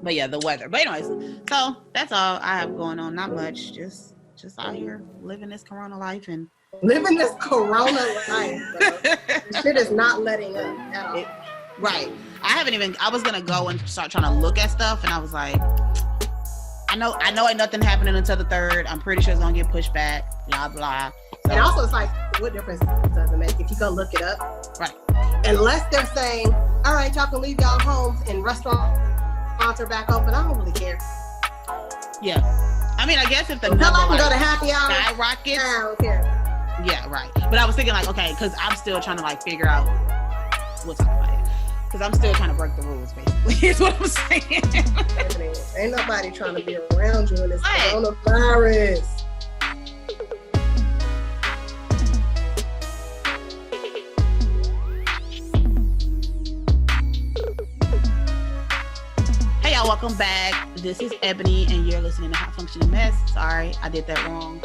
But yeah, the weather. But anyways, so that's all I have going on. Not much. Just out here living this Corona life and living this Corona life, bro. Shit is not letting up at all. Right. I was gonna go and start trying to look at stuff, and I was like, I know ain't nothing happening until the 3rd. I'm pretty sure it's gonna get pushed back, blah blah. So, and also it's like, what difference does it make if you go look it up? Right. Unless they're saying, all right, y'all can leave y'all homes and restaurants are back open, I don't really care. Yeah. I mean, I guess if the number I can go to happy hour skyrockets, I don't care. Yeah, right. But I was thinking like, okay, because I'm still trying to like figure out. We'll talk about it. Because I'm still trying to break the rules, basically. Is what I'm saying. Ain't nobody trying to be around you in this coronavirus. Hey y'all, welcome back. This is Ebony, and you're listening to High Functioning Mess. Sorry, I did that wrong.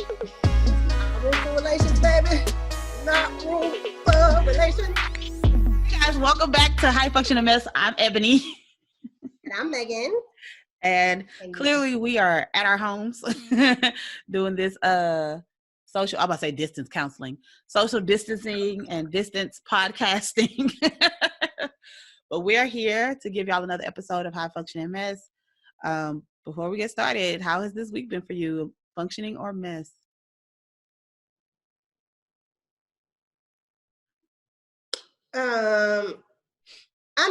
Not room for relations, baby. Not room for relations. Hey guys, welcome back to High Functioning Mess. I'm Ebony. And I'm Megan. And clearly we are at our homes doing this social, I'm about to say distance counseling, social distancing and distance podcasting. But we're here to give y'all another episode of High Functioning Mess. Before we get started, how has this week been for you? Functioning or mess? I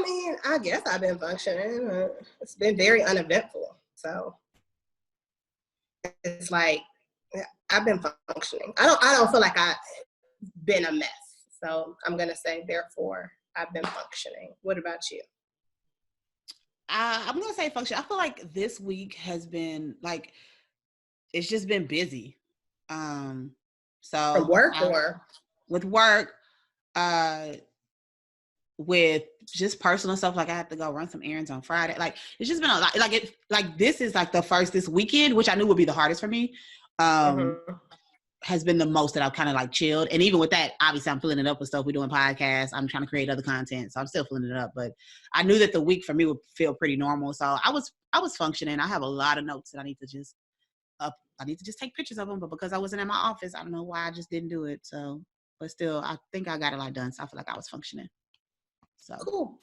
mean, I guess I've been functioning. It's been very uneventful. So it's like I've been functioning. I don't feel like I've been a mess. So I'm gonna say, therefore, I've been functioning. What about you? I'm gonna say function. I feel like this week has been like it's just been busy. So from work or with work, with just personal stuff. Like I have to go run some errands on Friday. Like it's just been a lot. Like this is like this weekend, which I knew would be the hardest for me. Has been the most that I've kind of like chilled. And even with that, obviously I'm filling it up with stuff. We're doing podcasts. I'm trying to create other content. So I'm still filling it up. But I knew that the week for me would feel pretty normal. So I was functioning. I have a lot of notes that I need to just take pictures of them. But because I wasn't in my office, I don't know why I just didn't do it. So, but still, I think I got a lot done. So I feel like I was functioning. So, cool.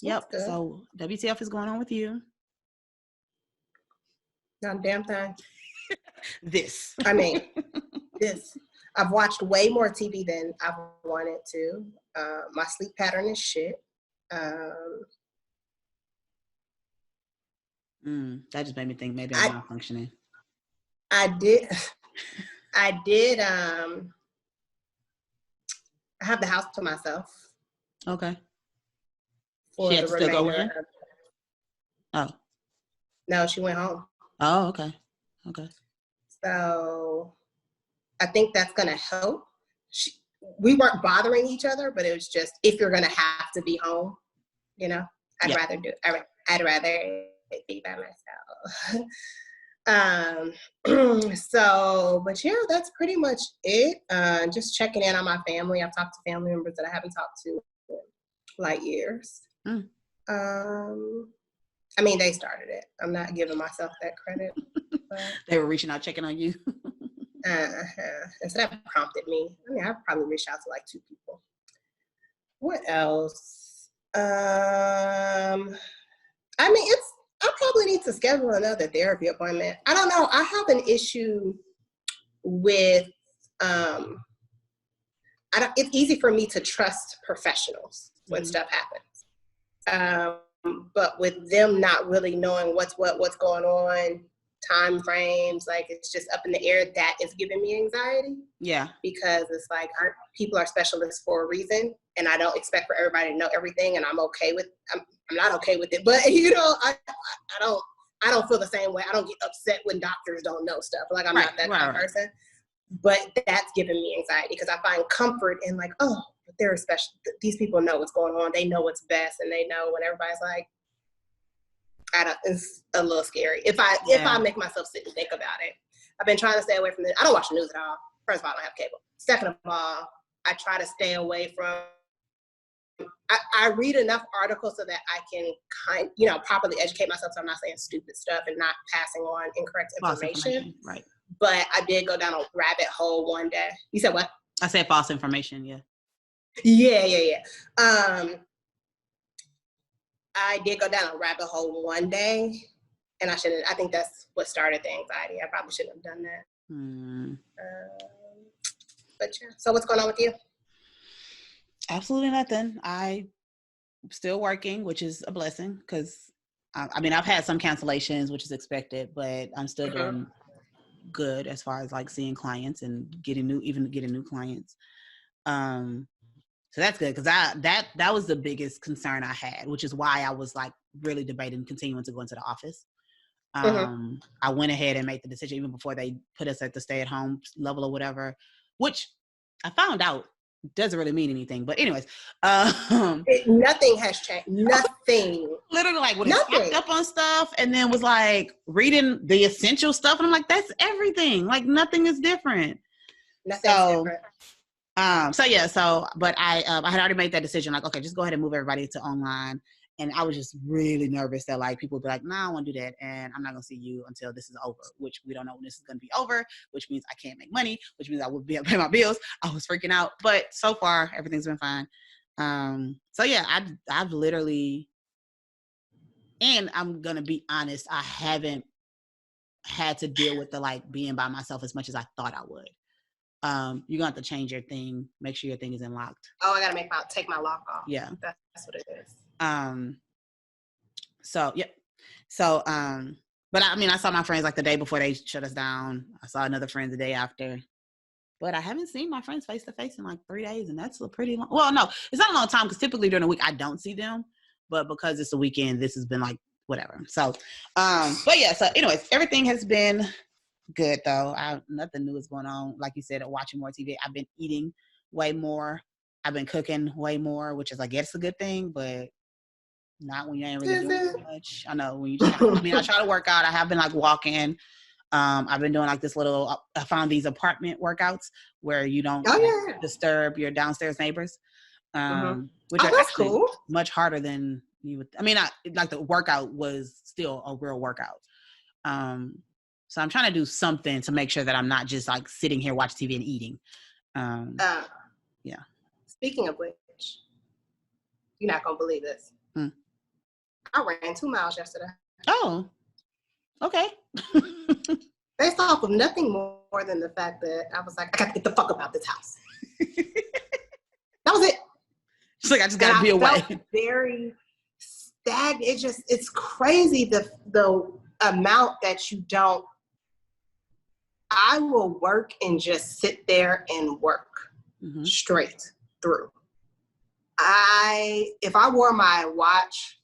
Yep. So WTF is going on with you? Not a damn thing. This. I've watched way more TV than I've wanted to. My sleep pattern is shit. That just made me think maybe I'm not functioning. I did I have the house to myself. Okay. She had to still go in? Oh. No, she went home. Oh, okay. Okay. So I think that's going to help. We weren't bothering each other, but it was just, if you're going to have to be home, you know, I'd rather be by myself. So, but yeah, that's pretty much it. Just checking in on my family. I've talked to family members that I haven't talked to in like years. I mean, they started it. I'm not giving myself that credit. But, they were reaching out, checking on you. And so that prompted me. I mean, I've probably reached out to like 2 people. What else? I mean, I probably need to schedule another therapy appointment. I don't know. I have an issue with, it's easy for me to trust professionals when stuff happens. But with them not really knowing what's going on, time frames, like it's just up in the air, that is giving me anxiety. Yeah. Because it's like people are specialists for a reason, and I don't expect for everybody to know everything, and I'm not okay with it. But you know, I don't feel the same way. I don't get upset when doctors don't know stuff. Like I'm not that kind of person. But that's giving me anxiety because I find comfort in like, oh, but they're special. These people know what's going on. They know what's best, and they know when everybody's like, it's a little scary. If I make myself sit and think about it, I've been trying to stay away from this. I don't watch the news at all. First of all, I don't have cable. Second of all, I try to stay away from I read enough articles so that I can properly educate myself, so I'm not saying stupid stuff and not passing on incorrect information. Right. But I did go down a rabbit hole one day. You said what? I said false information, yeah. Yeah. I did go down a rabbit hole one day, and I think that's what started the anxiety. I probably shouldn't have done that. But yeah. So what's going on with you? Absolutely nothing. I'm still working, which is a blessing because I've had some cancellations, which is expected, but I'm still doing good as far as like seeing clients and getting new clients. So that's good because that was the biggest concern I had, which is why I was like really debating continuing to go into the office. I went ahead and made the decision even before they put us at the stay-at-home level or whatever, which I found out doesn't really mean anything. But anyways, nothing has changed. Nothing. Literally, like when it stocked up on stuff, and then was like reading the essential stuff, and I'm like, that's everything. Like nothing is different. Nothing's different. But I had already made that decision. Like, okay, just go ahead and move everybody to online. And I was just really nervous that like people would be like, no, I won't do that. And I'm not going to see you until this is over, which we don't know when this is going to be over, which means I can't make money, which means I wouldn't be able to pay my bills. I was freaking out. But so far, everything's been fine. I've literally, and I'm going to be honest, I haven't had to deal with the like being by myself as much as I thought I would. You're going to have to change your thing. Make sure your thing is unlocked. Oh, I got to take my lock off. Yeah. That's what it is. But I saw my friends like the day before they shut us down. I saw another friend the day after. But I haven't seen my friends face to face in like 3 days, and that's a pretty long. Well, no, it's not a long time because typically during the week I don't see them. But because it's the weekend, this has been like whatever. So, but yeah. So, anyways, everything has been good though. Nothing new is going on. Like you said, watching more TV. I've been eating way more. I've been cooking way more, which is I guess a good thing, but not when you ain't really doing much. I know when you just I try to work out. I have been like walking. I've been doing like this little, I found these apartment workouts where you don't disturb your downstairs neighbors, which are actually cool. Much harder than you would. Like the workout was still a real workout. So I'm trying to do something to make sure that I'm not just like sitting here watching TV and eating. Yeah. Speaking of which, you're not going to believe this. I ran 2 miles yesterday. Oh, okay. Based off of nothing more than the fact that I was like, I got to get the fuck about this house. That was it. She's like, I just got to be away. Very stagnant. It's crazy the amount that you don't. I will work and just sit there and work straight through. If I wore my watch,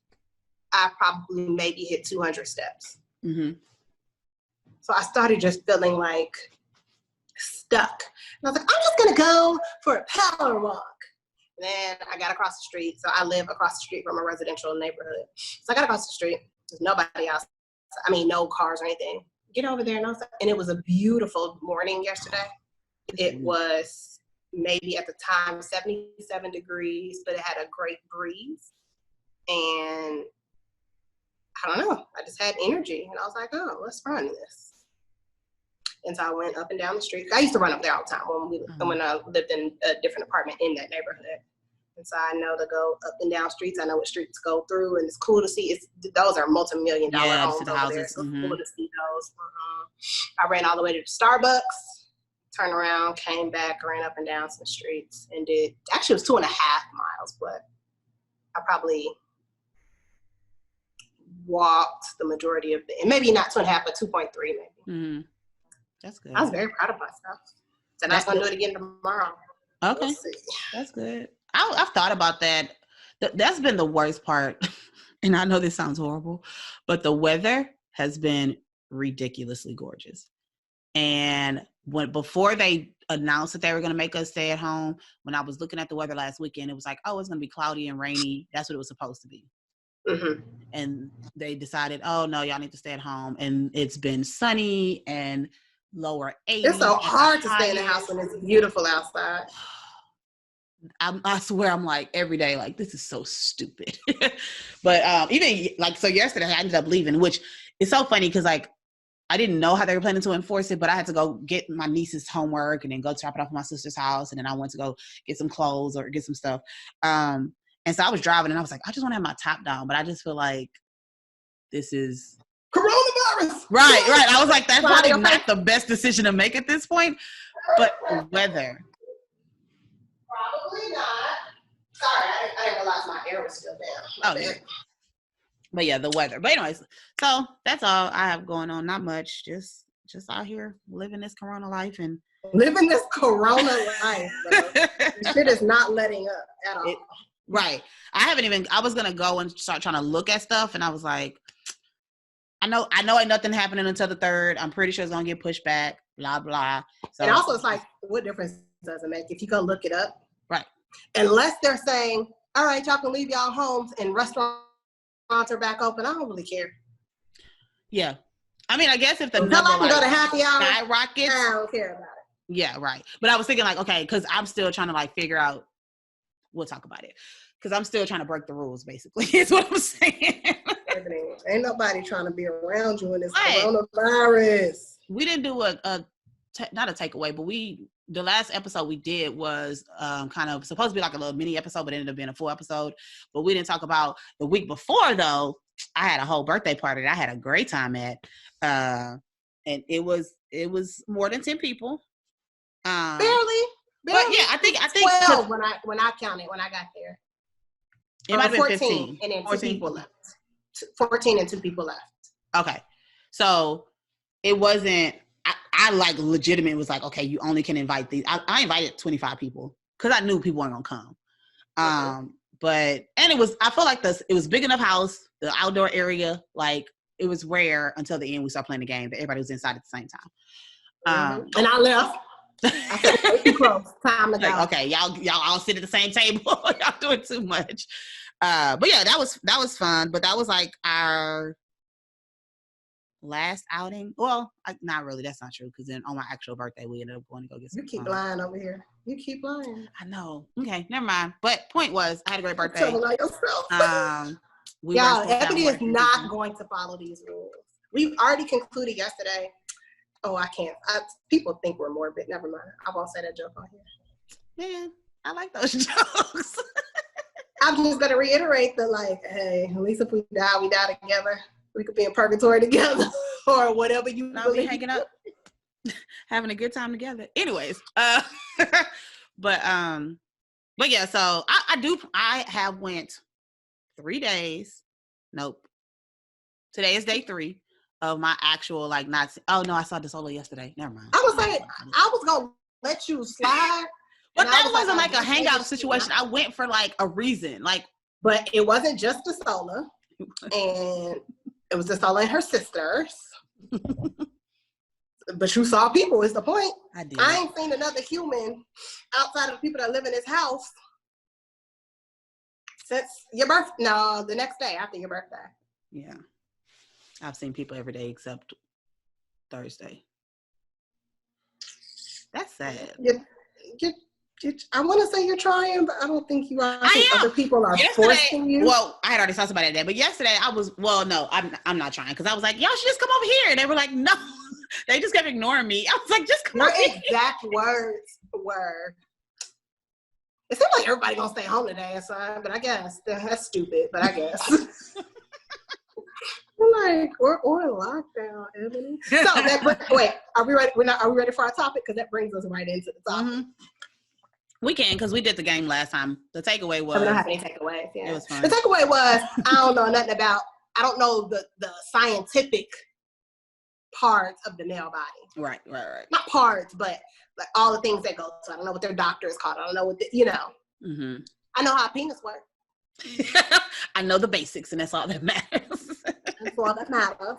I probably maybe hit 200 steps. So I started just feeling like stuck. And I was like, I'm just going to go for a power walk. And then I got across the street. So I live across the street from a residential neighborhood. So I got across the street. There's nobody else. No cars or anything. Get over there. And it was a beautiful morning yesterday. It was maybe at the time 77 degrees, but it had a great breeze. And I don't know. I just had energy. And I was like, oh, let's run this. And so I went up and down the street. I used to run up there all the time when I lived in a different apartment in that neighborhood. And so I know to go up and down streets. I know what streets go through. And it's cool to see. Those are multi-million-dollar homes over there. So it's cool to see those. I ran all the way to Starbucks, turned around, came back, ran up and down some streets, and actually it was 2.5 miles, but I probably walked the majority of it. And maybe not 2.5, but 2.3 maybe. That's good. I was very proud of myself. So I was going to do it again tomorrow. Okay. We'll that's good. I've thought about that. That's been the worst part. And I know this sounds horrible, but the weather has been ridiculously gorgeous. And before they announced that they were going to make us stay at home, when I was looking at the weather last weekend, it was like, oh, it's going to be cloudy and rainy. That's what it was supposed to be. And they decided, oh, no, y'all need to stay at home. And it's been sunny and lower 80s. It's so hard to stay in the house when it's beautiful outside. I swear I'm like every day, like, this is so stupid. But even like, so yesterday I ended up leaving, which is so funny because like, I didn't know how they were planning to enforce it, but I had to go get my niece's homework and then go drop it off at my sister's house. And then I went to go get some clothes or get some stuff. And so I was driving and I was like, I just want to have my top down, but I just feel like this is coronavirus. Right. I was like, that's probably not the best decision to make at this point, but weather. Probably not. Sorry, I didn't realize my air was still down. Yeah. But yeah, the weather. But anyways, so that's all I have going on. Not much. Just out here living this corona life and living this corona life. Shit is not letting up at all. Right. I was gonna go and start trying to look at stuff, and I was like, I know ain't nothing happening until the 3rd. I'm pretty sure it's gonna get pushed back, blah blah. So, and also it's like, what difference does it make if you go look it up? Right. Unless they're saying, all right, y'all can leave y'all homes and restaurants are back open. I don't really care. Yeah. I mean, I guess if the number I can go to happy hour, skyrockets, I don't care about it. Yeah, right. But I was thinking like, okay, because I'm still trying to like figure out, we'll talk about it. Because I'm still trying to break the rules, basically, is what I'm saying. Ain't nobody trying to be around you in this coronavirus. We didn't do not a takeaway, but the last episode we did was kind of supposed to be like a little mini episode, but it ended up being a full episode. But we didn't talk about the week before, though. I had a whole birthday party that I had a great time at. And it was more than 10 people. Barely. But yeah, I think 12 when I counted when I got there. It might have been 14, 15. And then 14 2 people left. 14 and 2 people left. Okay. So it wasn't, I like legitimate was like, okay, you only can invite these. I invited 25 people because I knew people weren't going to come. But I felt like it was big enough house, the outdoor area, like it was rare until the end we started playing the game that everybody was inside at the same time. And I left. I said, too close. Time to go. Like, okay, y'all all sit at the same table. Y'all doing too much. But yeah, that was fun. But that was like our last outing. Well, not really. That's not true. Because then on my actual birthday, we ended up going to go get some. You keep lying over here. You keep lying. I know. Okay, never mind. But point was, I had a great birthday. Y'all, Ebony is not going to follow these rules. We've already concluded yesterday. Oh, I can't. People think we're morbid. Never mind. I won't say that joke on here. Man, I like those jokes. I'm just going to reiterate hey, at least if we die together. We could be in purgatory together or whatever you believe. Be hanging up, having a good time together. Anyways, but yeah, so I have went 3 days. Nope. Today is day 3. Of my actual I saw DeSola yesterday. Never mind. I was like, I was gonna let you slide, but that wasn't like a hangout situation. I went for like a reason, but it wasn't just DeSola, and it was DeSola and her sisters. But you saw people. Is the point? I did. I ain't seen another human outside of the people that live in this house since your birthday. No, the next day after your birthday. Yeah. I've seen people every day except Thursday. That's sad. I want to say you're trying, but I don't think you are. I think other people are forcing you. Well, I had already talked about it that, but yesterday no, I'm not trying because I was like, y'all should just come over here. And they were like, no. They just kept ignoring me. I was like, just come over here. Your exact words were, it seems like everybody gonna stay home today, son, but I guess that's stupid, but I guess. We're on lockdown, Ebony. So wait, are we ready? Are we ready for our topic? Because that brings us right into the topic. Mm-hmm. We can, because we did the game last time. The takeaway was. I don't have any takeaways. Yeah. It was fun. The takeaway was I don't know nothing about. I don't know the scientific parts of the male body. Right. Not parts, but like all the things that go. So I don't know what their doctor is called. I don't know what Mm-hmm. I know how a penis works. I know the basics, and that's all that matters. That's all that matters.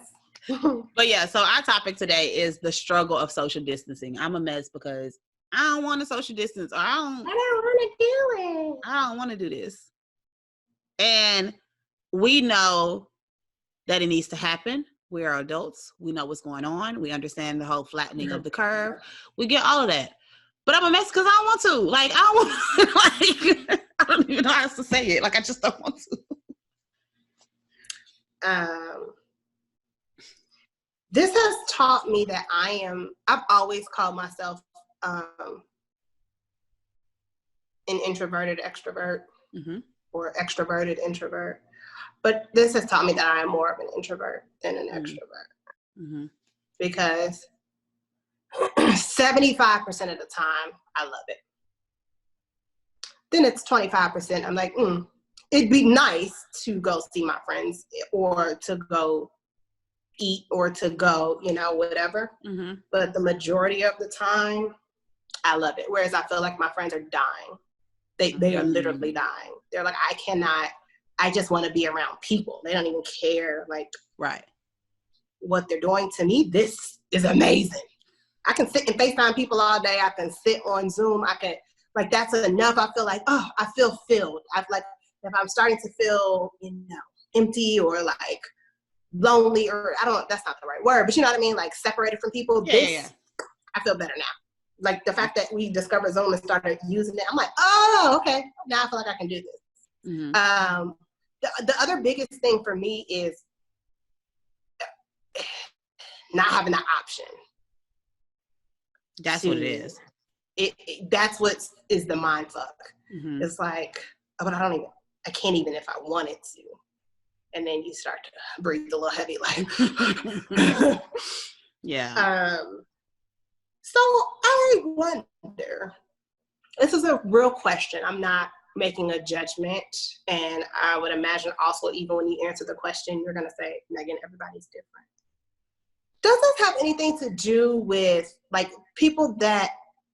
But yeah, so our topic today is the struggle of social distancing. I'm a mess because I don't want to social distance, or I don't want to do it. I don't want to do this. And we know that it needs to happen. We are adults. We know what's going on. We understand the whole flattening of the curve. We get all of that. But I'm a mess because I don't want to. Like, I don't want like, I don't even know how else to say it. Like, I just don't want to. This has taught me that I've always called myself an introverted extrovert or extroverted introvert. But this has taught me that I am more of an introvert than an extrovert. Because 75% of the time, I love it. Then it's 25%. I'm like, it'd be nice to go see my friends or to go eat or to go, whatever. But the majority of the time, I love it. Whereas I feel like my friends are dying. They are literally dying. They're like, I just want to be around people. They don't even care, like, what they're doing. To me, this is amazing. I can sit and FaceTime people all day. I can sit on Zoom. I can, like, that's enough. I feel like, I feel filled. I like, if I'm starting to feel, empty or like lonely, or I don't know, that's not the right word, but you know what I mean? Like separated from people. I feel better now. Like the fact that we discovered Zoom and started using it, I'm like, okay, now I feel like I can do this. The other biggest thing for me is not having the option. That's what it is. That's what is the mind fuck. It's like, but I can't even if I wanted to. And then you start to breathe a little heavy, like, so I wonder, this is a real question. I'm not making a judgment. And I would imagine also, even when you answer the question, you're going to say, Megan, everybody's different. Does this have anything to do with like people that,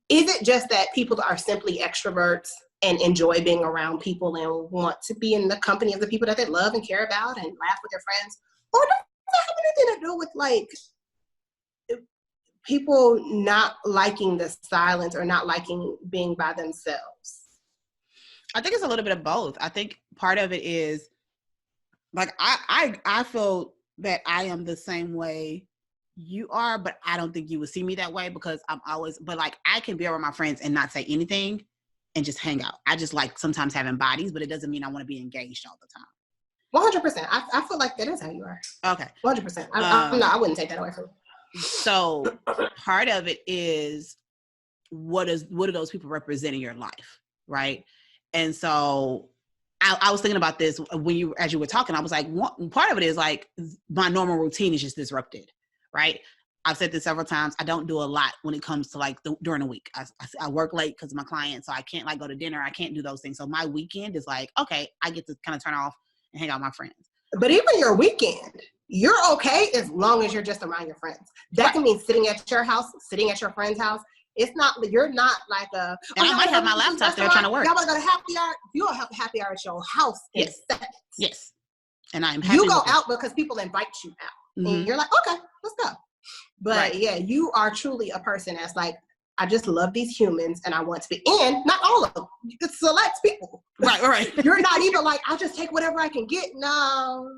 is it just that people are simply extroverts and enjoy being around people and want to be in the company of the people that they love and care about and laugh with their friends? Or does it have anything to do with like people not liking the silence or not liking being by themselves? I think it's a little bit of both. I think part of it is like, I feel that I am the same way you are, but I don't think you would see me that way because but like I can be around my friends and not say anything and just hang out. I just like sometimes having bodies, but it doesn't mean I want to be engaged all the time. 100%. I feel like that is how you are. Okay. 100%. I wouldn't take that away from you. So part of it is what do those people represent in your life, right? And so I was thinking about this as you were talking. I was like, part of it is like my normal routine is just disrupted, right? I've said this several times. I don't do a lot when it comes to like during the week. I work late because of my clients, so I can't like go to dinner. I can't do those things. So my weekend is like, okay, I get to kind of turn off and hang out with my friends. But even your weekend, you're okay as long as you're just around your friends. That can mean sitting at your house, sitting at your friend's house. It's not, you're not like a. And I might have my laptop there trying to work. Y'all want to go to happy hour? You'll have happy hour at your house in seconds. Yes. And I'm happy. You go out because people invite you out. And you're like, okay, let's go. But yeah, you are truly a person that's like, I just love these humans and I want to be, and not all of them. It selects people. Right. You're not even like, I'll just take whatever I can get. No.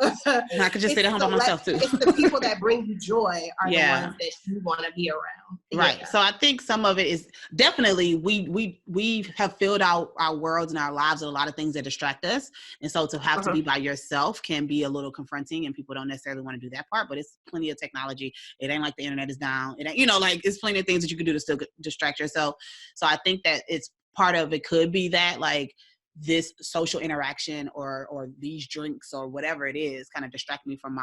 And I could just sit at home by myself too. It's the people that bring you joy are the ones that you want to be around. Right. Yeah. So I think some of it is definitely we have filled out our worlds and our lives with a lot of things that distract us. And so to have to be by yourself can be a little confronting, and people don't necessarily want to do that part, but it's plenty of technology. It ain't like the internet is down. It ain't, like it's plenty of things that you can do to still distract yourself. So I think that it's part of it could be that like this social interaction or these drinks or whatever it is kind of distract me from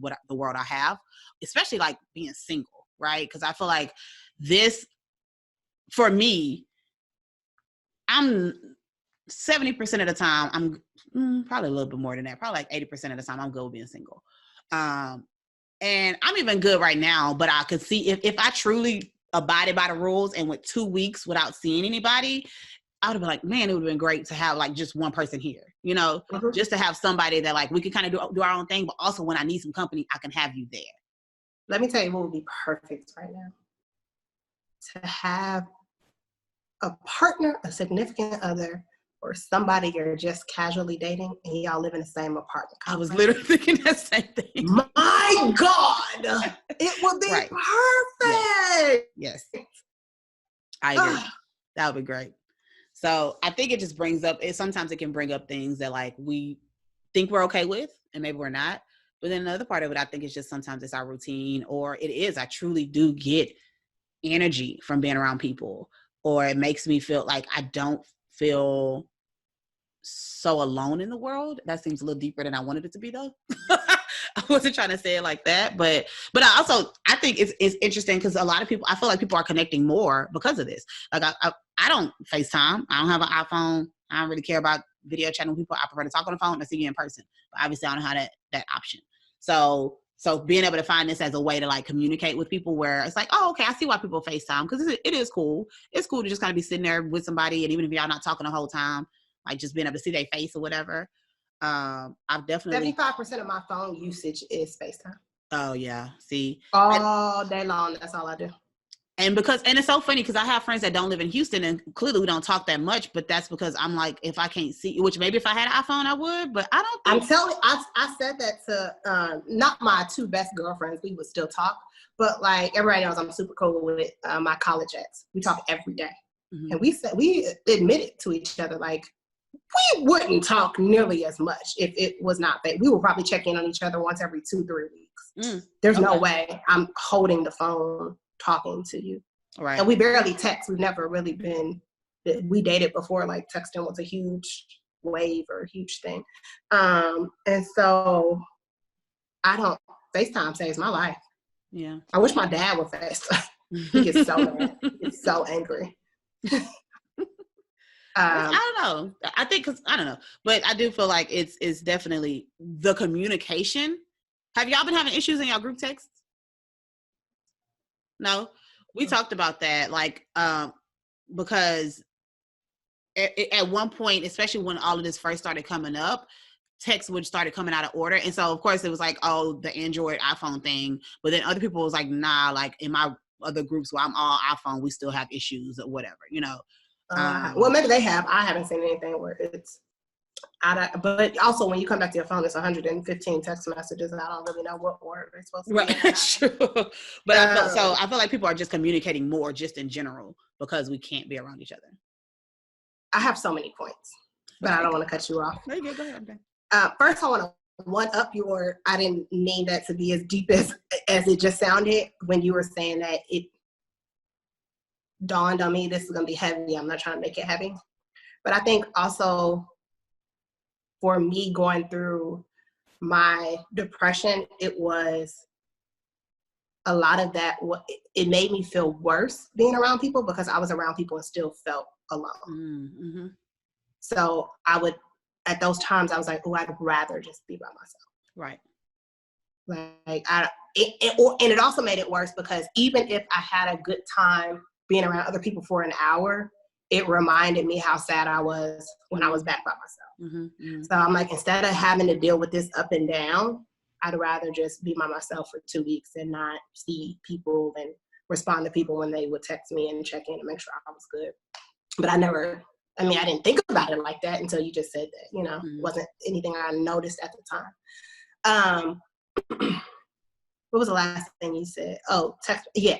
what the world I have, especially like being single, right? Because I feel like this, for me, I'm 70% of the time, I'm probably a little bit more than that, probably like 80% of the time I'm good with being single. And I'm even good right now, but I could see if I truly abided by the rules and went 2 weeks without seeing anybody, I would have been like, man, it would have been great to have like just one person here, just to have somebody that like we could kind of do our own thing, but also when I need some company, I can have you there. Let me tell you what would be perfect right now. To have a partner, a significant other, or somebody you're just casually dating and y'all live in the same apartment. I was literally thinking that same thing. My God, it would be perfect. Yes. I agree. That would be great. So I think it just brings up, sometimes it can bring up things that like we think we're okay with and maybe we're not. But then another part of it, I think it's just sometimes it's our routine, or it is, I truly do get energy from being around people, or it makes me feel like I don't feel so alone in the world. That seems a little deeper than I wanted it to be though. I wasn't trying to say it like that, but I think it's interesting because a lot of people, I feel like people are connecting more because of this. Like I don't FaceTime. I don't have an iPhone. I don't really care about video chatting with people. I prefer to talk on the phone and see you in person. But obviously I don't have that option. So being able to find this as a way to like communicate with people where it's like, oh, okay, I see why people FaceTime, because it is cool. It's cool to just kind of be sitting there with somebody, and even if y'all not talking the whole time, like just being able to see their face or whatever. I've definitely 75% of my phone usage is FaceTime. Oh yeah, see, all day long. That's all I do. And it's so funny because I have friends that don't live in Houston, and clearly we don't talk that much. But that's because I'm like, if I can't see, which maybe if I had an iPhone I would, but I don't. I'm telling you, I said that to not my two best girlfriends. We would still talk, but like everybody knows, I'm super cool with my college ex. We talk every day, and we admitted to each other like, we wouldn't talk nearly as much if it was not that. We would probably check in on each other once every 2-3 weeks. There's no way I'm holding the phone talking to you. Right. And we barely text. We've never really been, we dated before, like texting was a huge wave or a huge thing. And so FaceTime saves my life. Yeah. I wish my dad would FaceTime. He gets so mad. He's so angry. I don't know. I think, cause I don't know, but I do feel like it's definitely the communication. Have y'all been having issues in y'all group texts? No, we talked about that, like, because at one point, especially when all of this first started coming up, texts would started coming out of order. And so of course it was like, oh, the Android iPhone thing. But then other people was like, nah, like in my other groups where I'm all iPhone, we still have issues or whatever, you know? Well, maybe they have. I haven't seen anything where it's but also when you come back to your phone, it's 115 text messages, and I don't really know what order they're supposed to be. Right, that's true. But I feel like people are just communicating more just in general because we can't be around each other. I have so many points, but I don't want to cut you off. No, you're good. Go ahead. First, I want to one up I didn't mean that to be as deep as it just sounded when you were saying that it dawned on me this is going to be heavy. I'm not trying to make it heavy. But I think also for me going through my depression, it was a lot of that. It made me feel worse being around people because I was around people and still felt alone. Mm-hmm. So at those times, I was like, oh, I'd rather just be by myself. Right. Like, and it also made it worse because even if I had a good time being around other people for an hour, it reminded me how sad I was when I was back by myself. Mm-hmm, mm-hmm. So I'm like, instead of having to deal with this up and down, I'd rather just be by myself for 2 weeks and not see people and respond to people when they would text me and check in and make sure I was good. But I didn't think about it like that until you just said that, It wasn't anything I noticed at the time. What was the last thing you said? Oh, text. Yeah.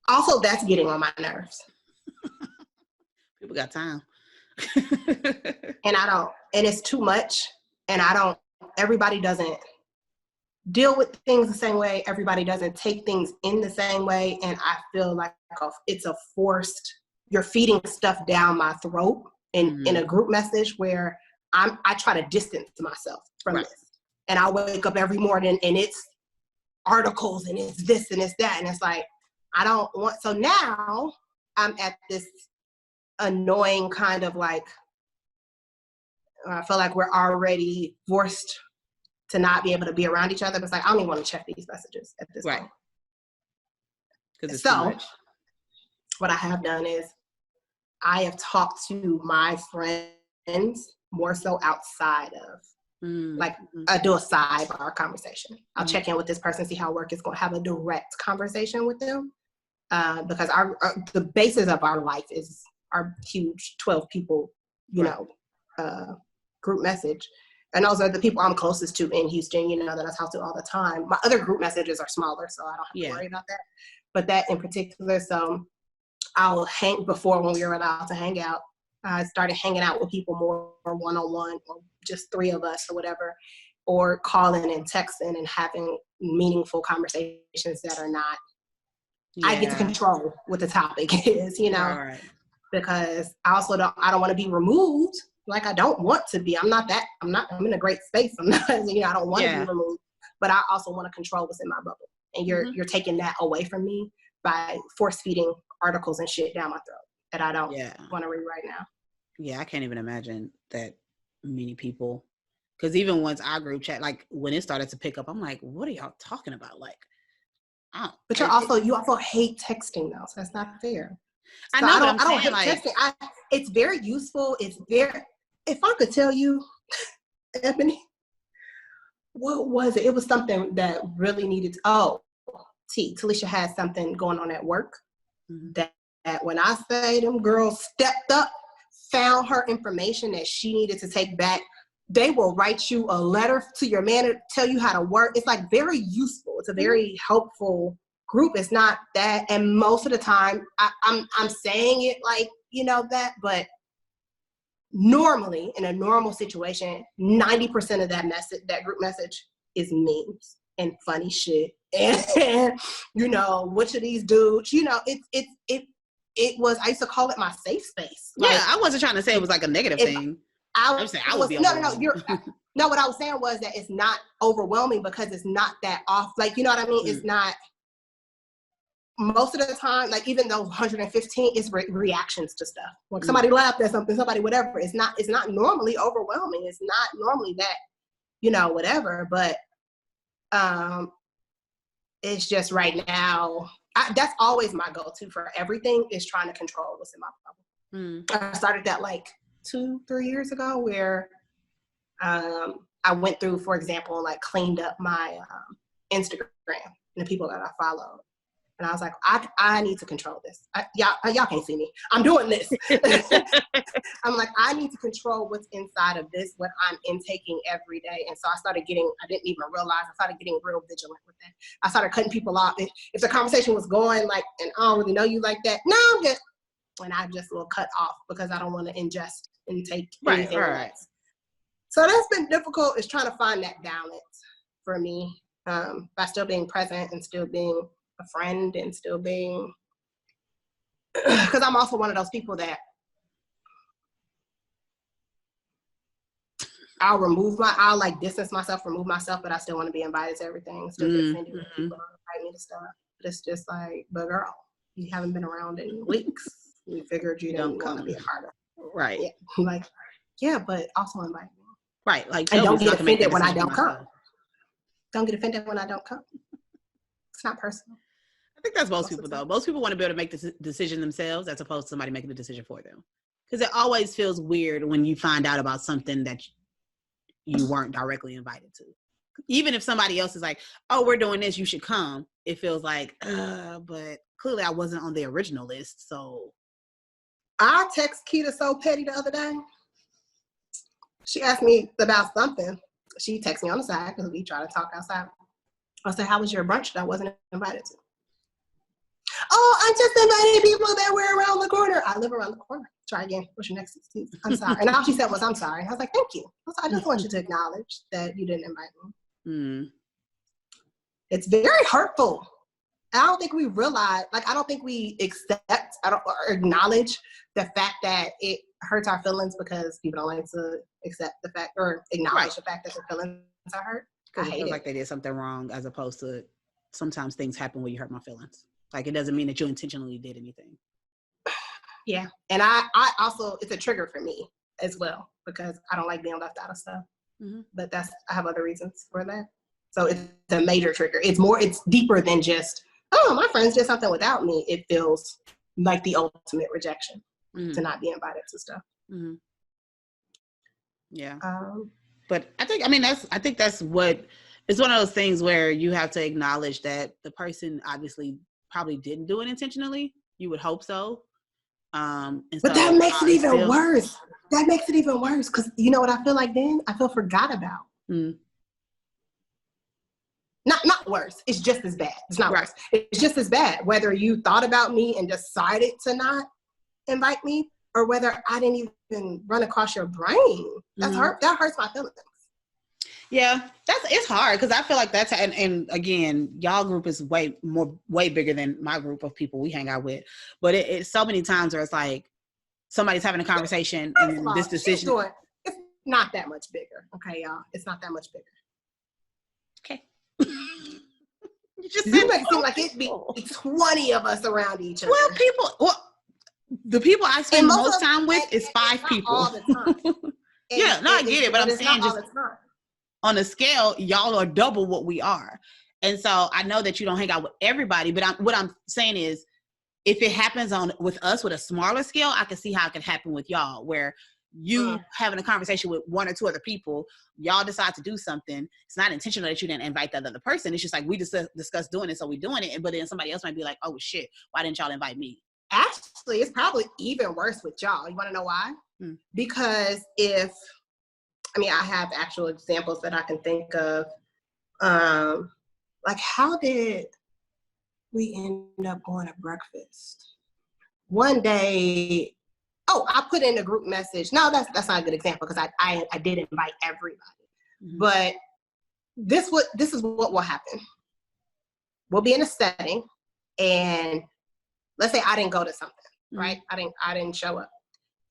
Also, that's getting on my nerves. People got time. And it's too much. And everybody doesn't deal with things the same way. Everybody doesn't take things in the same way. And I feel like it's a forced, you're feeding stuff down my throat in a group message where I try to distance myself from this. And I wake up every morning and it's articles and it's this and it's that. And it's like, I don't want, so now I'm at this annoying kind of like, I feel like we're already forced to not be able to be around each other. But it's like, I don't even want to check these messages at this point. Because it's so too much. What I have done is I have talked to my friends more so outside of, I do a sidebar conversation. I'll check in with this person, see how work is going to have a direct conversation with them. Because the basis of our life is our huge 12 people, group message. And those are the people I'm closest to in Houston, that I talk to all the time. My other group messages are smaller, so I don't have to worry about that. But that in particular, so I'll hang before when we were allowed to hang out. I started hanging out with people more one-on-one, or just 3 of us or whatever, or calling and texting and having meaningful conversations that are not, I get to control what the topic is, you know, right. Because I don't want to be removed. Like, I don't want to be. I'm in a great space. I'm not, you know, I don't want to be removed, but I also want to control what's in my bubble. And you're taking that away from me by force feeding articles and shit down my throat that I don't want to read right now. Yeah, I can't even imagine that many people, because even once our group chat, like when it started to pick up, I'm like, what are y'all talking about? Like, but you also hate texting though, so that's not fair. So I know, I don't hate texting. It's very useful. If I could tell you, Ebony, what was it? It was something that really needed. Talisha has something going on at work that when I say them girls stepped up, found her information that she needed to take back, they will write you a letter to your manager, tell you how to work. It's like very useful. It's a very helpful group. It's not that, and most of the time I'm saying it like, you know, that, but normally in a normal situation, 90% of that group message is memes and funny shit. And you know, which of these dudes, you know, it was, I used to call it my safe space. Yeah, like, I wasn't trying to say it was like a negative thing. I'm saying I would be no, what I was saying was that it's not overwhelming because it's not that off. Like, you know what I mean? It's not, most of the time, like even though 115 is reactions to stuff. Like somebody laughed at something, somebody whatever. It's not normally overwhelming. It's not normally that, you know, whatever. But it's just right now, that's always my go-to for everything, is trying to control what's in my bubble. I started that like 2-3 years ago, where I went through, for example, like cleaned up my Instagram and the people that I followed. And I was like, I need to control this. Y'all can't see me. I'm doing this. I'm like, I need to control what's inside of this, what I'm intaking every day. And so I didn't even realize, I started getting real vigilant with that. I started cutting people off. If the conversation was going like, and I don't really know you like that, no, I'm good. And I just will cut off because I don't want to ingest and take anything else. So that's been difficult, is trying to find that balance for me, by still being present and still being a friend and still being, because I'm also one of those people that I'll like distance myself, remove myself, but I still want to be invited to everything, still get offended when people don't invite me to stuff. But it's just like, but girl, you haven't been around in weeks. We figured you didn't want to be a part of it. Right. Yeah. Like, yeah, but also invite me. Right. Like, and don't get offended when I don't come. Don't get offended when I don't come. It's not personal. I think that's most people, though. Most people want to be able to make the decision themselves as opposed to somebody making the decision for them. Because it always feels weird when you find out about something that you weren't directly invited to. Even if somebody else is like, oh, we're doing this, you should come. It feels like, but clearly I wasn't on the original list, so. I text Keita so petty the other day. She asked me about something. She texted me on the side because we try to talk outside. I said, how was your brunch that I wasn't invited to? Oh, I just invited people that were around the corner. I live around the corner. Try again. What's your next excuse? I'm sorry. And all she said was, I'm sorry. And I was like, thank you. I just want you to acknowledge that you didn't invite me. It's very hurtful. I don't think we realize, like, I don't think we accept, or acknowledge the fact that it hurts our feelings because people don't like to accept the fact or acknowledge the fact that their feelings are hurt. Because it feels like they did something wrong, as opposed to sometimes things happen when you hurt my feelings. Like, it doesn't mean that you intentionally did anything. Yeah. And I also, it's a trigger for me as well, because I don't like being left out of stuff. But I have other reasons for that. So it's a major trigger. It's deeper than just, oh, my friends did something without me. It feels like the ultimate rejection to not be invited to stuff. Yeah. But I think that's what, it's one of those things where you have to acknowledge that the person obviously probably didn't do it intentionally. You would hope so. But that makes it even worse. That makes it even worse, because you know what I feel like then? I feel forgot about. Not worse. It's just as bad. It's not right. worse. It's just as bad. Whether you thought about me and decided to not invite me, or whether I didn't even run across your brain. That's hurt. That hurts my feelings. Yeah, it's hard because I feel like that's and again, y'all group is way bigger than my group of people we hang out with. But it's so many times where it's like somebody's having a conversation and then this decision. It's not that much bigger, okay, y'all. It's not that much bigger. Okay. You make it seem like it'd be 20 of us around each other. Well, the people I spend most time with is 5 people. All the time. Yeah, I get it, but I'm saying just on a scale, y'all are double what we are. And so I know that you don't hang out with everybody, but what I'm saying is if it happens with us with a smaller scale, I can see how it can happen with y'all, where you having a conversation with 1 or 2 other people, y'all decide to do something. It's not intentional that you didn't invite that other person. It's just like we just discussed doing it, so we're doing it. But then somebody else might be like, oh shit, why didn't y'all invite me? Actually, it's probably even worse with y'all. You want to know why? Because I have actual examples that I can think of. Like, how did we end up going to breakfast? One day, I put in a group message. No, that's not a good example because I did invite everybody. But this is what will happen. We'll be in a setting, and let's say I didn't go to something, right? I didn't show up.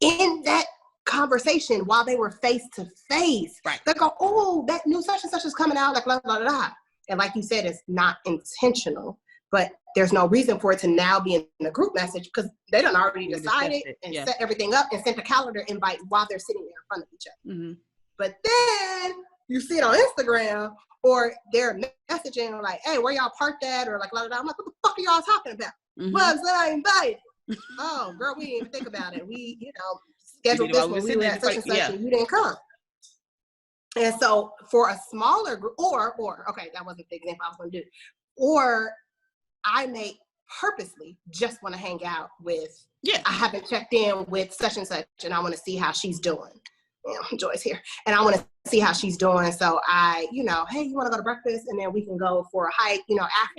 In that conversation, while they were face to face, they go, oh, that new such and such is coming out, like blah, blah, blah, blah. And like you said, it's not intentional, but there's no reason for it to now be in the group message because they done already decided and set everything up and sent a calendar invite while they're sitting there in front of each other. But then you see it on Instagram or they're messaging like, hey, where y'all parked at? Or like, blah, blah, blah. I'm like, what the fuck are y'all talking about? Well, I invited. Oh, girl, we didn't even think about it. We, scheduled this when we were at such and such and you didn't come. And so for a smaller group, or okay, that wasn't the example I was going to do. Or I may purposely just want to hang out with, I haven't checked in with such and such and I want to see how she's doing. Joy's here. And I want to see how she's doing. So I, hey, you want to go to breakfast? And then we can go for a hike,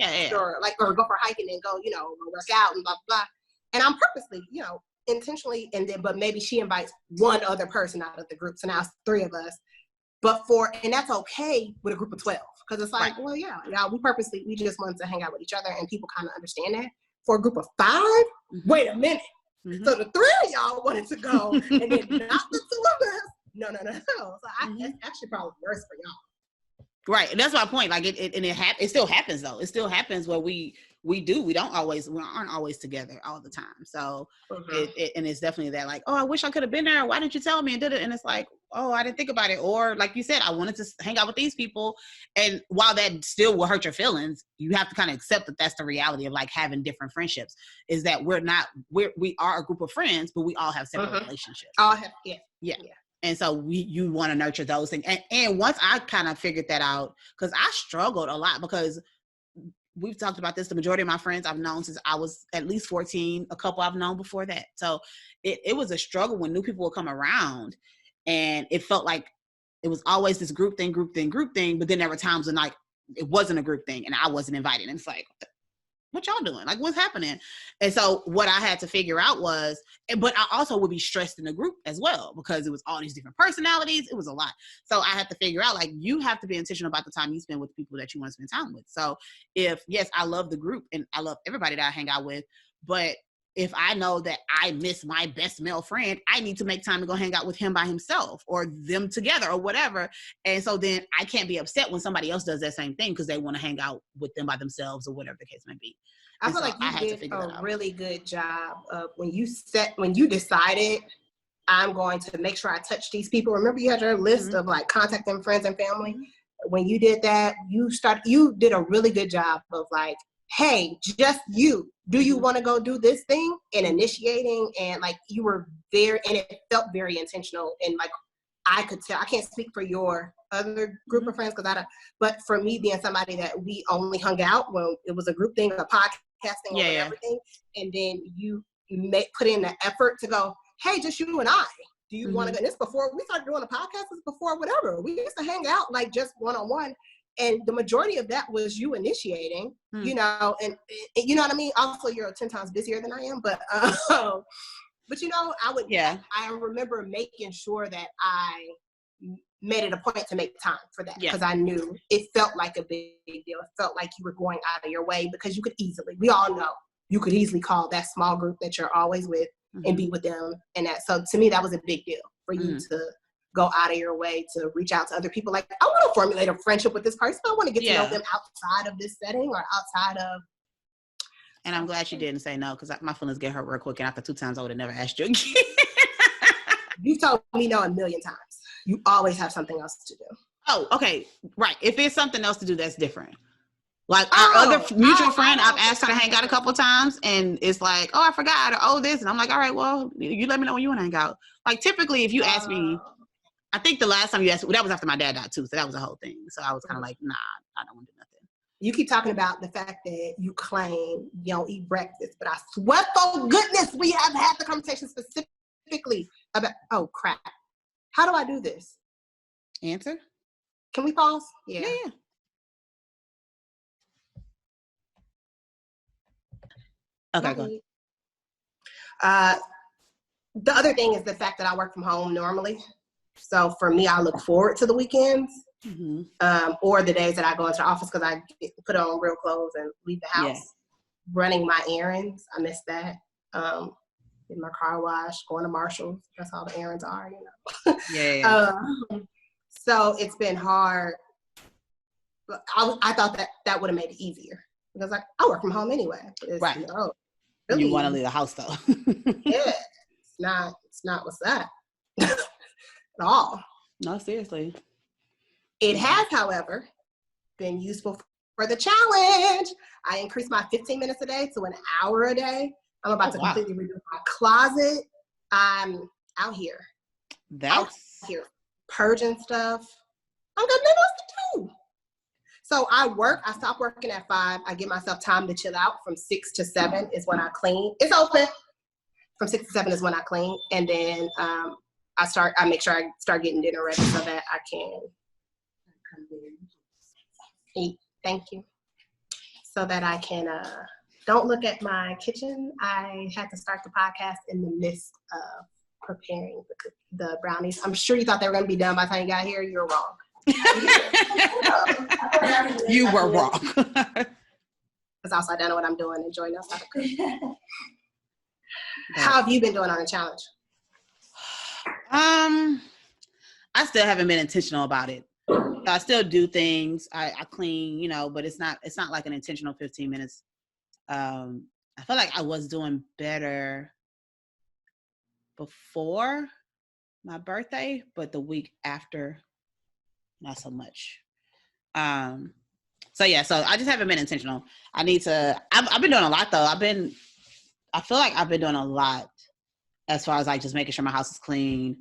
after, or go for a hike and then go, work out and blah, blah. And I'm purposely, intentionally, but maybe she invites 1 other person out of the group. So now it's 3 of us. And that's okay with a group of 12. Because it's like, well, we just wanted to hang out with each other and people kind of understand that. For a group of 5, wait a minute. So the 3 of y'all wanted to go and then not the 2 of us. No. So it's actually probably worse for y'all. Right. And that's my point. Like it still happens though. It still happens where we aren't always together all the time. So and it's definitely that like, oh, I wish I could have been there. Why didn't you tell me and did it? And it's like, oh, I didn't think about it. Or like you said, I wanted to hang out with these people. And while that still will hurt your feelings, you have to kind of accept that that's the reality of like having different friendships is that we are a group of friends, but we all have separate relationships. All have, yeah. And so you want to nurture those things. And once I kind of figured that out, because I struggled a lot because we've talked about this. The majority of my friends I've known since I was at least 14, a couple I've known before that. So it was a struggle when new people would come around and it felt like it was always this group thing. But then there were times when like, it wasn't a group thing and I wasn't invited. And it's like, what y'all doing? Like, what's happening? And so what I had to figure out was, but I also would be stressed in the group as well because it was all these different personalities. It was a lot. So I had to figure out, like, you have to be intentional about the time you spend with the people that you want to spend time with. So yes, I love the group and I love everybody that I hang out with, but if I know that I miss my best male friend, I need to make time to go hang out with him by himself or them together or whatever. And so then I can't be upset when somebody else does that same thing because they want to hang out with them by themselves or whatever the case may be. I feel like you did a really good job of when you decided I'm going to make sure I touch these people. Remember you had your list of like contacting friends and family. When you did that, you did a really good job of like, hey, just you. Do you want to go do this thing? And initiating and like you were very, and it felt very intentional. And like I could tell, I can't speak for your other group of friends but for me being somebody that we only hung out when it was a group thing, a podcasting or everything. And then you put in the effort to go, hey, just you and I. Do you want to go? This before we started doing a podcast, this before whatever. We used to hang out like just one-on-one. And the majority of that was you initiating, you know, and you know what I mean? Also, you're 10 times busier than I am, but you know, I remember making sure that I made it a point to make time for that, because I knew it felt like a big deal. It felt like you were going out of your way, because you could easily, we all know, you could easily call that small group that you're always with and be with them. And that, so to me, that was a big deal for you to go out of your way to reach out to other people. Like, I want to formulate a friendship with this person. I want to get to know them outside of this setting or outside of. And I'm glad you didn't say no, because my feelings get hurt real quick. And after 2 times, I would have never asked you again. You've told me no a million times. You always have something else to do. Oh, okay. Right. If there's something else to do, that's different. Like our other mutual friend, I've asked her to hang out a couple of times, and it's like, oh, I forgot, or oh, this. And I'm like, all right, well, you let me know when you want to hang out. Like, typically, if you ask me, I think the last time you asked, that was after my dad died too, so that was a whole thing. So I was kind of like, nah, I don't want to do nothing. You keep talking about the fact that you claim you don't eat breakfast, but I swear for goodness, we have had the conversation specifically about, oh crap, how do I do this? Answer? Can we pause? Yeah. Okay, go ahead. The other thing is the fact that I work from home normally. So for me, I look forward to the weekends or the days that I go into the office, because I get to put on real clothes and leave the house. Running my errands, I miss that. Getting my car washed, going to Marshall's. That's all the errands are, you know. So it's been hard. But I thought that would have made it easier, because like I work from home anyway. Right. No, really, you want to leave the house though. It's not what's that at all. No, seriously. It has, however, been useful for the challenge. I increased my 15 minutes a day to an hour a day. I'm about to completely redo my closet. I'm out here. Out here purging stuff. I've got nothing else to do. So I stop working at 5. I give myself time to chill out. From 6 to 7 is when I clean. It's open. From 6 to 7 is when I clean. And then I make sure I start getting dinner ready so that I can eat. Thank you. So that I can, don't look at my kitchen. I had to start the podcast in the midst of preparing the brownies. I'm sure you thought they were going to be done by the time you got here. You're wrong. You were wrong. Because also I don't know what I'm doing and Joy knows how to cook. How have you been doing on the challenge? I still haven't been intentional about it. I still do things. I clean, but it's not like an intentional 15 minutes. I feel like I was doing better before my birthday, but the week after, not so much. So I just haven't been intentional. I've been doing a lot though. I feel like I've been doing a lot as far as like just making sure my house is clean,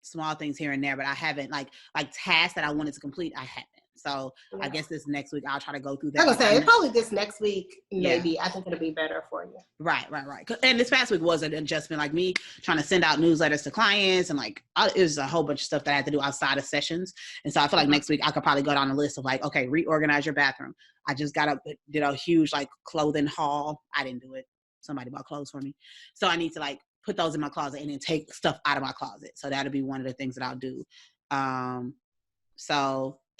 small things here and there, but I haven't like tasks that I wanted to complete. I haven't. So I guess this next week I'll try to go through that. I was gonna say probably this next week, maybe. Yeah. I think it'll be better for you. Right. And this past week was an adjustment, like me trying to send out newsletters to clients, and like it was a whole bunch of stuff that I had to do outside of sessions. And so I feel like next week I could probably go down the list of like, okay, reorganize your bathroom. I just did a huge like clothing haul. I didn't do it. Somebody bought clothes for me. So I need to like put those in my closet and then take stuff out of my closet. So that'll be one of the things that I'll do.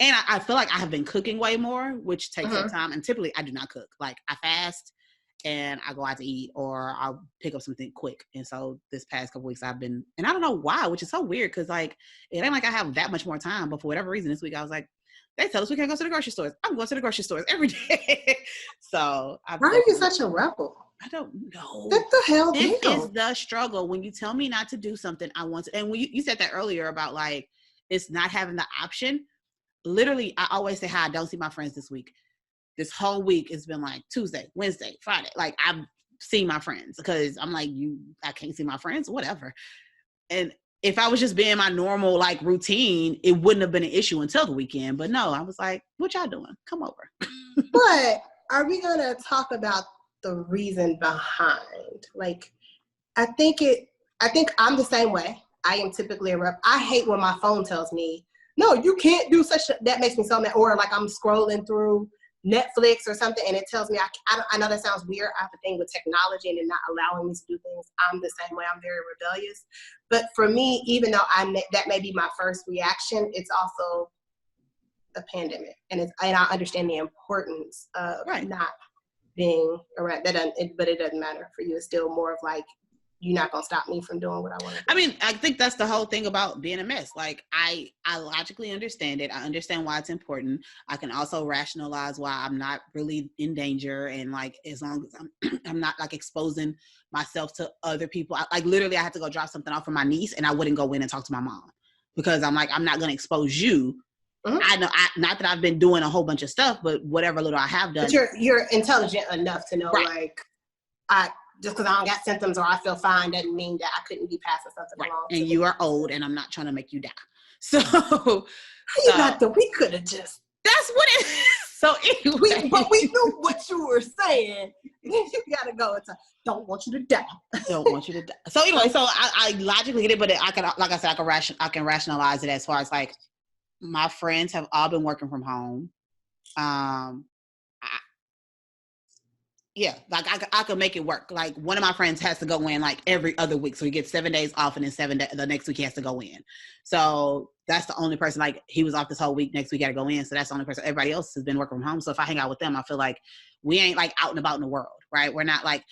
And I feel like I have been cooking way more, which takes some time. And typically I do not cook. Like I fast and I go out to eat, or I'll pick up something quick. And so this past couple weeks I've been, and I don't know why, which is so weird. Cause like, it ain't like I have that much more time, but for whatever reason this week I was like, they tell us we can't go to the grocery stores. I'm going to the grocery stores every day. So why are you such a rebel? I don't know. What the hell? This is the struggle. When you tell me not to do something, I want to. And when you said that earlier about like, it's not having the option. Literally, I always say how I don't see my friends this week. This whole week it's been like Tuesday, Wednesday, Friday. Like I've seen my friends because I'm like, I can't see my friends, whatever. And if I was just being my normal like routine, it wouldn't have been an issue until the weekend. But no, I was like, what y'all doing? Come over. But are we gonna talk about the reason behind? Like, I think I'm the same way. I am typically a rep. I hate when my phone tells me no, you can't do that makes me so mad. Or like I'm scrolling through Netflix or something and it tells me, I know that sounds weird. I have a thing with technology and it not allowing me to do things. I'm the same way. I'm very rebellious. But for me, even though that may be my first reaction, it's also a pandemic. And I understand the importance of not being around that, but it doesn't matter for you. It's still more of like, you're not going to stop me from doing what I want to do. I mean, I think that's the whole thing about being a mess. Like, I logically understand it. I understand why it's important. I can also rationalize why I'm not really in danger. And like, as long as I'm not like exposing myself to other people. Like literally I had to go drop something off for my niece and I wouldn't go in and talk to my mom because I'm like, I'm not going to expose you. Mm-hmm. I know, not that I've been doing a whole bunch of stuff, but whatever little I have done. But you're intelligent enough to know, like, just because I don't got symptoms or I feel fine doesn't mean that I couldn't be passing something along. And you are old, and I'm not trying to make you die. So, we could have just. That's what it is. So anyway. But we knew what you were saying. You gotta go. It's don't want you to die. Don't want you to die. So anyway, so I logically get it, but I can, like I said, I can rationalize it as far as like my friends have all been working from home. I could make it work. Like one of my friends has to go in like every other week. So he gets 7 days off and then the next week he has to go in. So that's the only person, like he was off this whole week, next week got to go in. So that's the only person. Everybody else has been working from home. So if I hang out with them, I feel like we ain't like out and about in the world, right? We're not like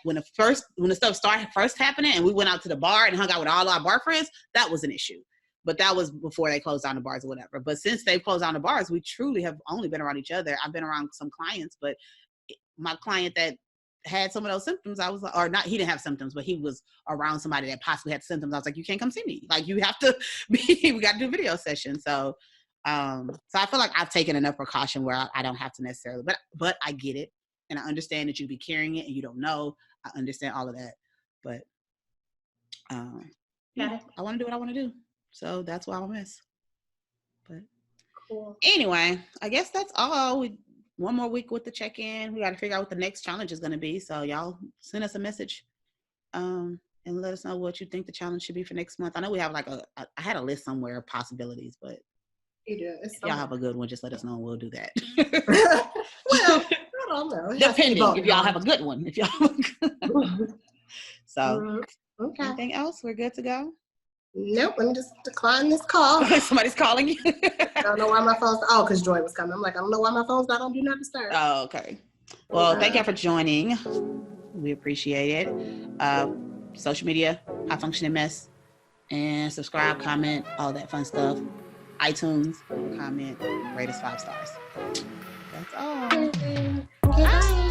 when the stuff started first happening and we went out to the bar and hung out with all our bar friends, that was an issue. But that was before they closed down the bars or whatever. But since they've closed down the bars, we truly have only been around each other. I've been around some clients, but my client that had some of those symptoms, I was like, or not, he didn't have symptoms, but he was around somebody that possibly had symptoms. I was like, you can't come see me. Like you have to we got to do a video session. So I feel like I've taken enough precaution where I don't have to necessarily, but I get it. And I understand that you be carrying it and you don't know. I understand all of that. But I want to do what I want to do. So that's why I'm a mess. But anyway, I guess that's all. One more week with the check-in. We got to figure out what the next challenge is going to be. So y'all send us a message and let us know what you think the challenge should be for next month. I know we have like I had a list somewhere of possibilities, but you do. If y'all have a good one, just let us know and we'll do that. Well, I don't know. Depending if y'all have a good one. If y'all have a good one. So, okay. Anything else? We're good to go? Nope, let me just decline this call. Somebody's calling you? I don't know why my phone's, because Joy was coming. I'm like, I don't know why my phone's not on Do Not Disturb. Oh, okay. Well, thank you for joining. We appreciate it. Social media, High Functioning Mess, and subscribe, comment, all that fun stuff. iTunes, comment, rate us 5 stars. That's all. Okay, bye.